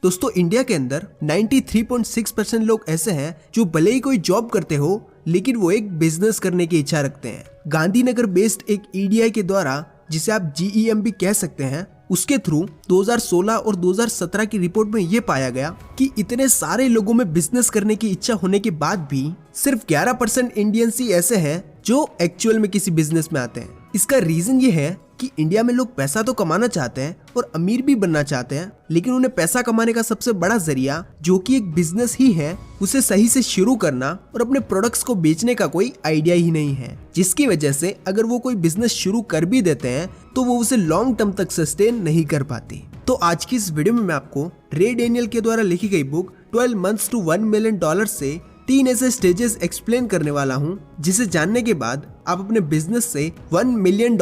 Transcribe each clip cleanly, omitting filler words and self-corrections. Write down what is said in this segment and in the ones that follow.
दोस्तों इंडिया के अंदर 93.6% लोग ऐसे हैं जो भले ही कोई जॉब करते हो लेकिन वो एक बिजनेस करने की इच्छा रखते हैं। गांधीनगर बेस्ड एक ईडीआई के द्वारा, जिसे आप GEM भी कह सकते हैं, उसके थ्रू 2016 और 2017 की रिपोर्ट में ये पाया गया कि इतने सारे लोगों में बिजनेस करने की इच्छा होने के बाद भी सिर्फ 11% इंडियंस ही ऐसे हैं जो एक्चुअल में किसी बिजनेस में आते हैं। इसका रीजन ये है कि इंडिया में लोग पैसा तो कमाना चाहते हैं और अमीर भी बनना चाहते हैं, लेकिन उन्हें पैसा कमाने का सबसे बड़ा जरिया जो कि एक बिजनेस ही है, उसे सही से शुरू करना और अपने प्रोडक्ट्स को बेचने का कोई आइडिया ही नहीं है। जिसकी वजह से अगर वो कोई बिजनेस शुरू कर भी देते हैं तो वो उसे लॉन्ग टर्म तक सस्टेन नहीं कर पाती। तो आज की इस वीडियो में मैं आपको रे डैनियल के द्वारा लिखी गई बुक 12 मंथ्स टू $1 मिलियन से 3 ऐसे स्टेजेस एक्सप्लेन करने वाला हूँ, जिसे जानने के बाद आप अपने बिजनेस से $1 मिलियन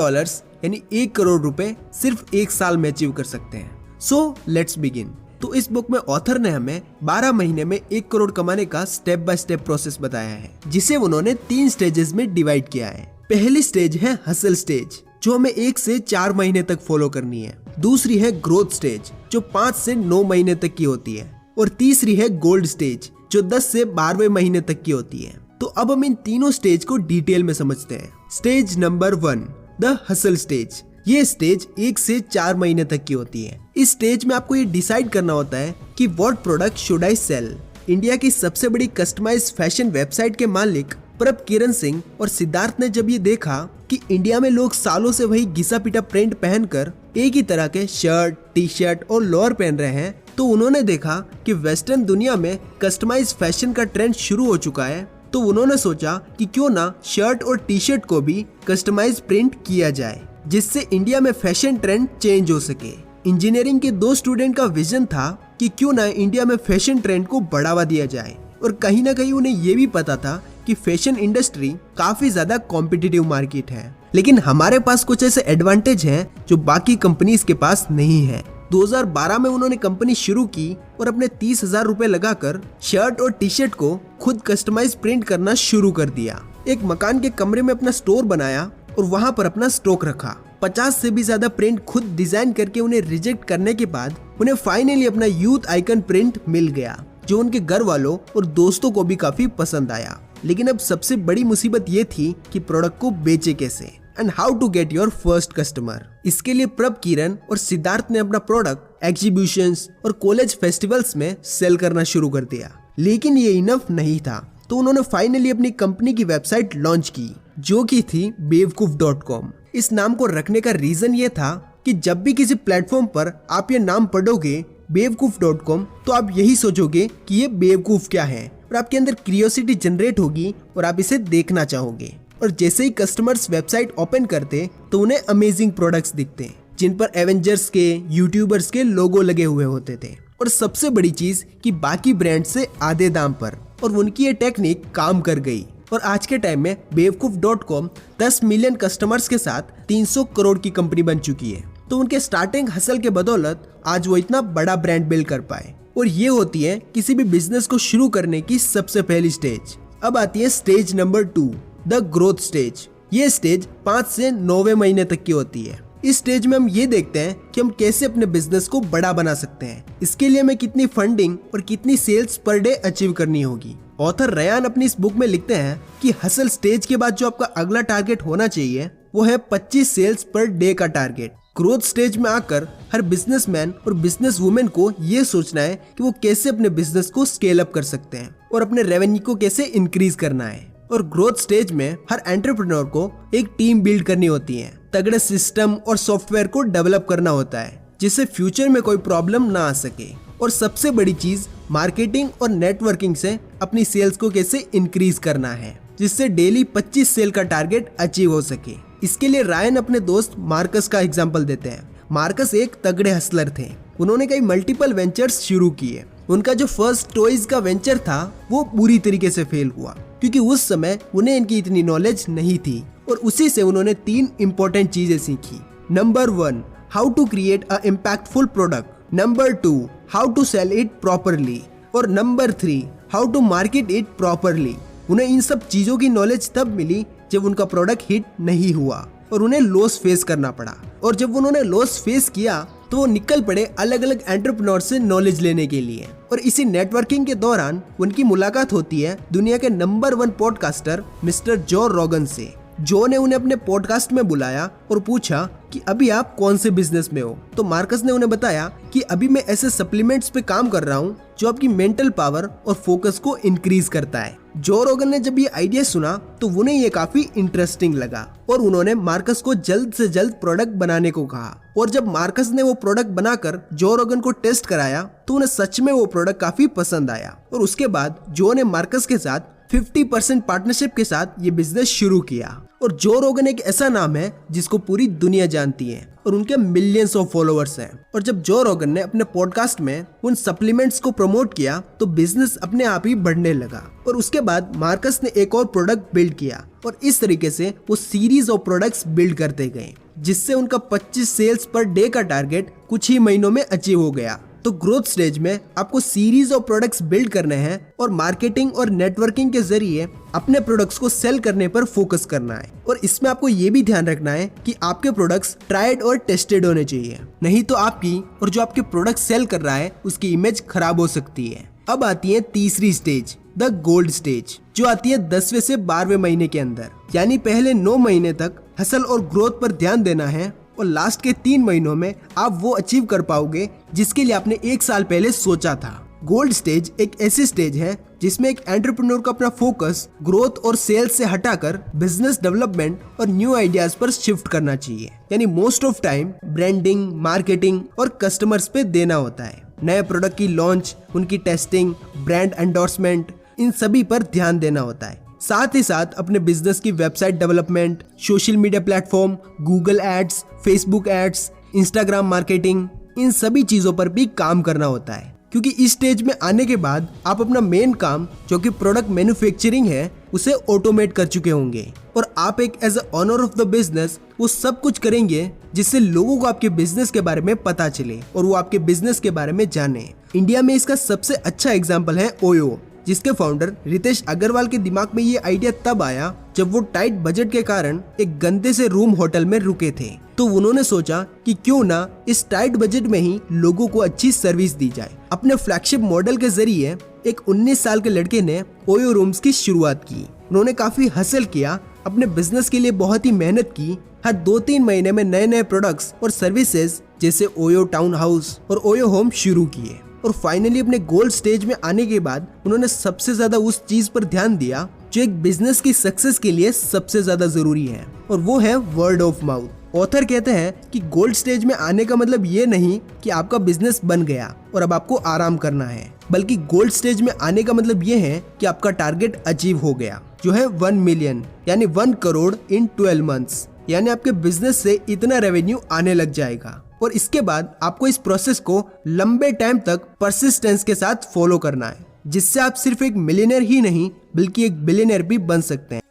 यानी 1 करोड़ रुपए सिर्फ 1 साल में अचीव कर सकते हैं। So let's begin. तो इस बुक में ऑथर ने हमें 12 महीने में 1 करोड़ कमाने का स्टेप बाय स्टेप प्रोसेस बताया है, जिसे उन्होंने 3 स्टेजेस में डिवाइड किया है। पहली स्टेज है हसल स्टेज, जो हमें 1 से 4 महीने तक फॉलो करनी है। दूसरी है ग्रोथ स्टेज, जो 5 से 9 महीने तक की होती है। और तीसरी है गोल्ड स्टेज, जो 10 से 12वें महीने तक की होती है। तो अब हम इन तीनों स्टेज को डिटेल में समझते हैं। Stage number 1, the hustle stage. ये स्टेज 1 से 4 महीने तक की होती है। इस स्टेज में आपको ये डिसाइड करना होता है कि what product should I sell. India की सबसे बड़ी कस्टमाइज्ड फैशन वेबसाइट के मालिक प्रभ किरण सिंह और सिद्धार्थ ने जब ये देखा कि इंडिया में लोग सालों से वही घिसा पिटा प्रिंट पहनकर एक ही तरह के शर्ट, टी शर्ट और लोअर पहन रहे हैं, तो उन्होंने देखा कि वेस्टर्न दुनिया में कस्टमाइज्ड फैशन का ट्रेंड शुरू हो चुका है। तो उन्होंने सोचा कि क्यों ना शर्ट और टी शर्ट को भी कस्टमाइज प्रिंट किया जाए, जिससे इंडिया में फैशन ट्रेंड चेंज हो सके। इंजीनियरिंग के 2 स्टूडेंट का विजन था कि क्यों ना इंडिया में फैशन ट्रेंड को बढ़ावा दिया जाए, और कहीं ना कहीं उन्हें ये भी पता था कि फैशन इंडस्ट्री काफी ज्यादा कॉम्पिटिटिव मार्केट है, लेकिन हमारे पास कुछ ऐसे एडवांटेज हैं जो बाकी कंपनीज के पास नहीं है। 2012 में उन्होंने कंपनी शुरू की और अपने 30,000 रुपए लगाकर शर्ट और टी शर्ट को खुद कस्टमाइज प्रिंट करना शुरू कर दिया। एक मकान के कमरे में अपना स्टोर बनाया और वहां पर अपना स्टॉक रखा। 50 से भी ज्यादा प्रिंट खुद डिजाइन करके उन्हें रिजेक्ट करने के बाद उन्हें फाइनली अपना यूथ आइकन प्रिंट मिल गया, जो उनके घर वालों और दोस्तों को भी काफी पसंद आया। लेकिन अब सबसे बड़ी मुसीबत ये थी कि प्रोडक्ट को बेचे कैसे and how to get your first customer. इसके लिए प्रभ किरण और सिद्धार्थ ने अपना प्रोडक्ट एग्जीबिशंस और कॉलेज फेस्टिवल्स में सेल करना शुरू कर दिया। लेकिन ये इनफ नहीं था, तो उन्होंने फाइनली अपनी कंपनी की वेबसाइट लॉन्च की, जो की थी bewkoof.com। इस नाम को रखने का रीजन ये था कि जब भी किसी प्लेटफॉर्म पर आप ये नाम पढ़ोगे bewkoof.com, तो आप यही सोचोगे कि ये बेवकूफ क्या है, और आपके अंदर क्यूरियोसिटी जनरेट होगी और आप इसे देखना चाहोगे। और जैसे ही कस्टमर्स वेबसाइट ओपन करते तो उन्हें अमेजिंग प्रोडक्ट्स दिखते, जिन पर एवेंजर्स के, यूट्यूबर्स के लोगो लगे हुए होते थे, और सबसे बड़ी चीज कि बाकी ब्रांड से आधे दाम पर। और उनकी ये टेक्निक काम कर गई, और आज के टाइम में bewkoof.com 10 मिलियन कस्टमर्स के साथ 300 करोड़ की कंपनी बन चुकी है। तो उनके स्टार्टिंग हसल के बदौलत आज वो इतना बड़ा ब्रांड बिल्ड कर पाए। और ये होती है किसी भी बिजनेस को शुरू करने की सबसे पहली स्टेज। अब आती है stage number 2, the growth stage. ये स्टेज 5 से 9वें महीने तक की होती है। इस स्टेज में हम ये देखते हैं कि हम कैसे अपने बिजनेस को बड़ा बना सकते हैं। इसके लिए हमें कितनी फंडिंग और कितनी सेल्स पर डे अचीव करनी होगी। ऑथर रयान अपनी इस बुक में लिखते हैं कि हसल स्टेज के बाद जो आपका अगला टारगेट होना चाहिए वो है 25 सेल्स पर डे का टारगेट। ग्रोथ स्टेज में आकर हर बिजनेसमैन और बिजनेस वुमेन को ये सोचना है कि वो कैसे अपने बिजनेस को स्केल अप कर सकते हैं और अपने रेवेन्यू को कैसे इंक्रीज करना है। और ग्रोथ स्टेज में हर एंटरप्रेन्योर को एक टीम बिल्ड करनी होती है, तगड़े सिस्टम और सॉफ्टवेयर को डेवलप करना होता है, जिससे फ्यूचर में कोई प्रॉब्लम ना आ सके। और सबसे बड़ी चीज मार्केटिंग और नेटवर्किंग से अपनी सेल्स को कैसे इंक्रीज करना है, जिससे डेली 25 सेल का टारगेट अचीव हो सके। इसके लिए रायन अपने दोस्त मार्कस का एग्जाम्पल देते हैं। मार्कस एक तगड़े हसलर थे। उन्होंने कई मल्टीपल वेंचर्स शुरू किए। उनका जो फर्स्ट टॉयज का वेंचर था वो बुरी तरीके से फेल हुआ, क्योंकि उस समय उन्हें इनकी इतनी नॉलेज नहीं थी, और उसी से उन्होंने 3 इंपॉर्टेंट चीजें सीखी। Number 1, how to create a impactful product. Number 2, how to sell it properly. और number 3, how to market it properly. उन्हें इन सब चीजों की नॉलेज तब मिली जब उनका प्रोडक्ट हिट नहीं हुआ और उन्हें लॉस फेस करना पड़ा। और जब उन्होंने लॉस फेस किया तो वो निकल पड़े अलग अलग एंटरप्रेन्योर से नॉलेज लेने के लिए। और इसी नेटवर्किंग के दौरान उनकी मुलाकात होती है दुनिया के नंबर 1 पॉडकास्टर मिस्टर जो रोगन से। जो ने उन्हें अपने पॉडकास्ट में बुलाया और पूछा कि अभी आप कौन से बिजनेस में हो। तो मार्कस ने उन्हें बताया कि अभी मैं ऐसे सप्लीमेंट्स पे काम कर रहा हूँ जो आपकी मेंटल पावर और फोकस को इंक्रीज करता है। जो रोगन ने जब ये आइडिया सुना तो उन्हें ये काफी इंटरेस्टिंग लगा और उन्होंने मार्कस को जल्द से जल्द प्रोडक्ट बनाने को कहा। और जब मार्कस ने वो प्रोडक्ट बनाकर जो रोगन को टेस्ट कराया तो उन्हें सच में वो प्रोडक्ट काफी पसंद आया। और उसके बाद जो ने मार्कस के साथ 50% पार्टनरशिप के साथ ये बिजनेस शुरू किया। और जो रोगन एक ऐसा नाम है जिसको पूरी दुनिया जानती है और उनके मिलियंस ऑफ फॉलोअर्स हैं। और जब जो रोगन ने अपने पॉडकास्ट में उन सप्लीमेंट्स को प्रमोट किया तो बिजनेस अपने आप ही बढ़ने लगा। और उसके बाद मार्कस ने एक और प्रोडक्ट बिल्ड किया और इस तरीके से वो सीरीज ऑफ प्रोडक्ट्स बिल्ड करते गए, जिससे उनका 25 सेल्स पर डे का टारगेट कुछ ही महीनों में अचीव हो गया। तो ग्रोथ स्टेज में आपको सीरीज ऑफ प्रोडक्ट्स बिल्ड करने हैं और मार्केटिंग और नेटवर्किंग के जरिए अपने प्रोडक्ट्स को सेल करने पर फोकस करना है। और इसमें आपको ये भी ध्यान रखना है कि आपके प्रोडक्ट्स ट्राइड और टेस्टेड होने चाहिए, नहीं तो आपकी और जो आपके प्रोडक्ट सेल कर रहा है उसकी इमेज खराब हो सकती है। अब आती है तीसरी स्टेज, द गोल्ड स्टेज, जो आती है 10वें से 12वें महीने के अंदर। यानी पहले 9 महीने तक हसल और ग्रोथ पर ध्यान देना है और लास्ट के 3 महीनों में आप वो अचीव कर पाओगे जिसके लिए आपने 1 साल पहले सोचा था। गोल्ड स्टेज एक ऐसी स्टेज है जिसमें एक एंटरप्रेन्योर को अपना फोकस ग्रोथ और सेल्स से हटाकर बिजनेस डेवलपमेंट और न्यू आइडियाज पर शिफ्ट करना चाहिए। यानी most of time branding, marketing और कस्टमर्स पे देना होता है। नए प्रोडक्ट की लॉन्च, उनकी टेस्टिंग, ब्रांड एंडोर्समेंट, इन सभी पर ध्यान देना होता है। साथ ही साथ अपने बिजनेस की website development, social media platform, Google ads, Facebook ads, Instagram marketing, इन सभी चीजों पर भी काम करना होता है। क्योंकि इस स्टेज में आने के बाद आप अपना मेन काम जो कि प्रोडक्ट मैन्युफैक्चरिंग है उसे ऑटोमेट कर चुके होंगे और आप एक as a owner of the business वो सब कुछ करेंगे जिससे लोगों को आपके बिजनेस के बारे में पता चले और वो आपके बिजनेस के बारे में जाने। इंडिया में इसका सबसे अच्छा एग्जाम्पल है ओयो, जिसके फाउंडर रितेश अग्रवाल के दिमाग में ये आइडिया तब आया जब वो टाइट बजट के कारण एक गंदे से रूम होटल में रुके थे। तो उन्होंने सोचा कि क्यों ना इस टाइट बजट में ही लोगों को अच्छी सर्विस दी जाए। अपने फ्लैगशिप मॉडल के जरिए एक 19 साल के लड़के ने ओयो रूम्स की शुरुआत की। उन्होंने काफी हसल किया, अपने बिजनेस के लिए बहुत ही मेहनत की। हर 2-3 महीने में नए नए प्रोडक्ट्स और सर्विसेज जैसे ओयो टाउन हाउस और ओयो होम शुरू किए। और फाइनली अपने गोल्ड स्टेज में आने के बाद उन्होंने सबसे ज्यादा उस चीज पर ध्यान दिया जो एक बिजनेस की सक्सेस के लिए सबसे ज्यादा जरूरी है, और वो है वर्ड ऑफ माउथ। ऑथर कहते हैं कि गोल्ड स्टेज में आने का मतलब ये नहीं कि आपका बिजनेस बन गया और अब आपको आराम करना है, बल्कि गोल्ड स्टेज में आने का मतलब ये है कि आपका टारगेट अचीव हो गया, जो है 1 मिलियन यानी 1 करोड़ इन 12 मंथ्स। यानी आपके बिजनेस से इतना रेवेन्यू आने लग जाएगा और इसके बाद आपको इस प्रोसेस को लंबे टाइम तक परसिस्टेंस के साथ फॉलो करना है, जिससे आप सिर्फ एक मिलियनर ही नहीं बल्कि एक बिलियनर भी बन सकते हैं।